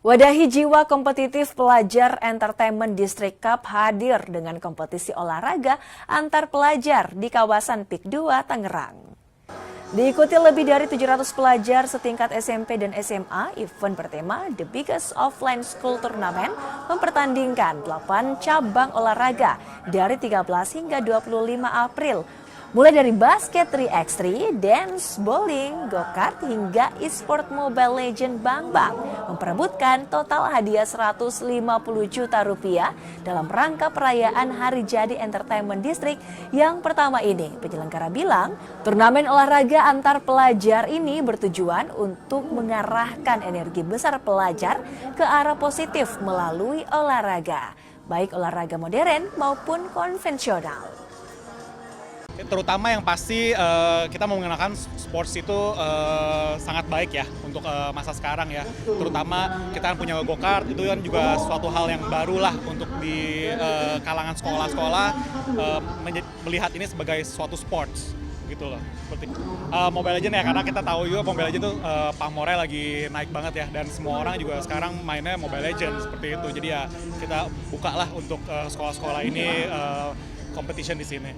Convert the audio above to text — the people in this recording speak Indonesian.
Wadahi jiwa kompetitif pelajar Entertainment District Cup hadir dengan kompetisi olahraga antar pelajar di kawasan PIK 2 Tangerang. Diikuti lebih dari 700 pelajar setingkat SMP dan SMA, event bertema The Biggest Offline School Tournament mempertandingkan 8 cabang olahraga dari 13 hingga 25 April. Mulai dari basket 3x3, dance, bowling, go-kart, hingga e-sport Mobile Legend Bang-Bang memperebutkan total hadiah 150 juta rupiah dalam rangka perayaan Hari Jadi Entertainment District yang pertama ini. Penyelenggara bilang, turnamen olahraga antar pelajar ini bertujuan untuk mengarahkan energi besar pelajar ke arah positif melalui olahraga, baik olahraga modern maupun konvensional. Terutama yang pasti kita mau mengenalkan sports itu sangat baik ya untuk masa sekarang ya. Terutama kita kan punya go-kart, itu kan juga suatu hal yang baru lah untuk di kalangan sekolah-sekolah melihat ini sebagai suatu sports gitu loh. Seperti Mobile Legends ya, karena kita tahu juga Mobile Legends itu pamornya lagi naik banget ya, dan semua orang juga sekarang mainnya Mobile Legends seperti itu. Jadi ya kita buka lah untuk sekolah-sekolah ini competition di sini.